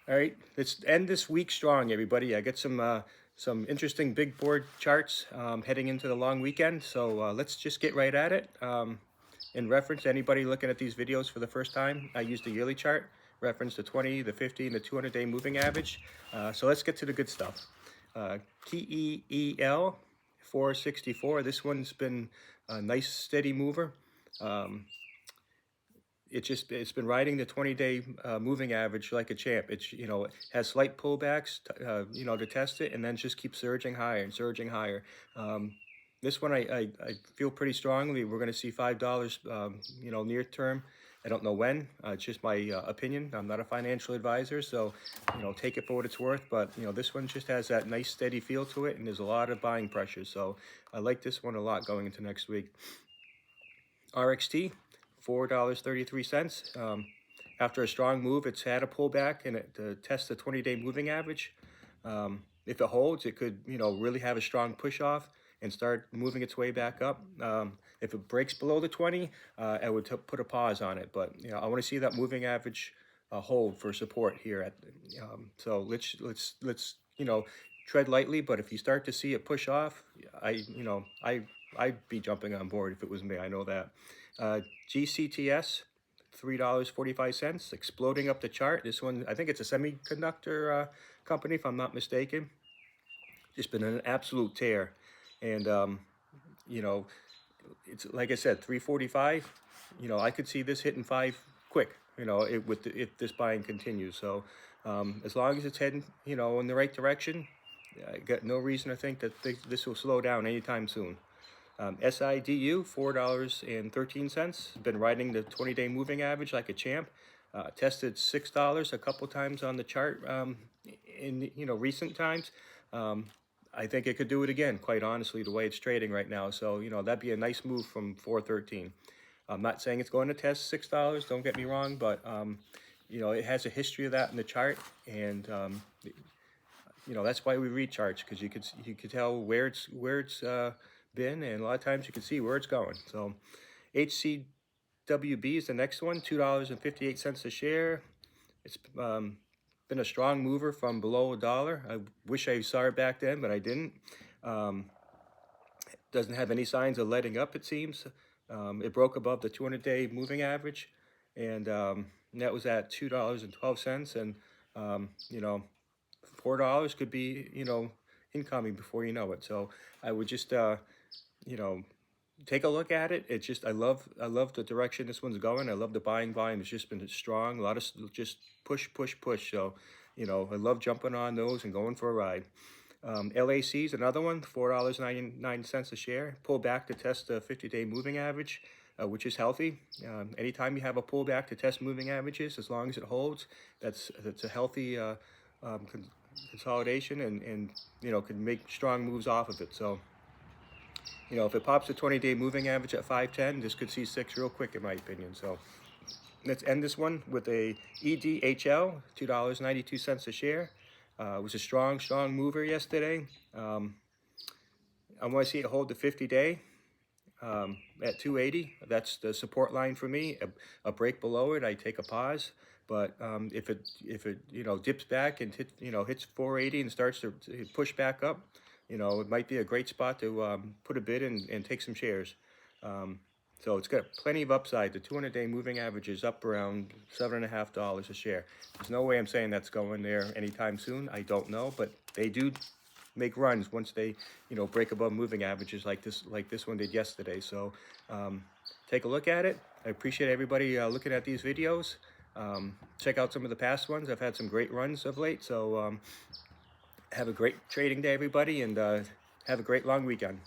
All right, let's end this week strong, everybody. I got some interesting big board charts heading into the long weekend, so let's just get right at it. In reference to anybody looking at these videos for the first time, I used the yearly chart, reference the 20, the 50, and the 200-day moving average. So let's get to the good stuff. KEEL 464. This one's been a nice steady mover. It's been riding the 20-day moving average like a champ. It's, it has slight pullbacks, to test it, and then just keeps surging higher and surging higher. This one I feel pretty strongly we're going to see $5, near term. I don't know when. It's just my opinion. I'm not a financial advisor, so take it for what it's worth. But this one just has that nice steady feel to it, and there's a lot of buying pressure. So I like this one a lot going into next week. RXT. $4.33. After a strong move, it's had a pullback and it tests the 20-day moving average. If it holds, it could, really have a strong push off and start moving its way back up. If it breaks below the 20, I would put a pause on it. But I want to see that moving average hold for support here. So let's tread lightly. But if you start to see it push off, I'd be jumping on board if it was me. I know that. GCTS, $3.45, exploding up the chart. This one, I think it's a semiconductor company, if I'm not mistaken. Just been an absolute tear. And, it's like I said, 345. I could see this hitting 5 quick, if this buying continues. So as long as it's heading, in the right direction, I got no reason to think that this will slow down anytime soon. SIDU, $4.13. Been riding the 20-day moving average like a champ. Tested $6 a couple times on the chart in recent times. I think it could do it again, quite honestly, the way it's trading right now. So that'd be a nice move from 413. I'm not saying it's going to test $6. Don't get me wrong, but it has a history of that in the chart, and that's why we read charts, because you could tell where it's been, and a lot of times you can see where it's going. So HCWB is the next one, $2.58 a share. It's been a strong mover from below $1. I wish I saw it back then, but I didn't. Doesn't have any signs of letting up, it seems. It broke above the 200-day moving average, and that was at $2.12, and $4 could be incoming before you know it. So I would just take a look at it. It's just I love the direction this one's going. I love the buying volume. It's just been strong. A lot of just push. So I love jumping on those and going for a ride. LAC is another one, $4.99 a share. Pull back to test the 50-day moving average, which is healthy. Anytime you have a pullback to test moving averages, as long as it holds, that's a healthy consolidation, and can make strong moves off of it. So if it pops the 20-day moving average at 510, this could see 6 real quick, in my opinion. So let's end this one with a EDHL, $2.92 a share. It was a strong mover yesterday. I want to see it hold the 50-day at 280. That's the support line for me. A break below it, I take a pause. But if it dips back and hits 480 and starts to push back up, it might be a great spot to put a bid in and take some shares. So it's got plenty of upside. The 200-day moving average is up around $7.50 a share. There's no way I'm saying that's going there anytime soon. I don't know, but they do make runs once they break above moving averages like this one did yesterday. So take a look at it. I appreciate everybody looking at these videos. Check out some of the past ones. I've had some great runs of late. So have a great trading day, everybody, and have a great long weekend.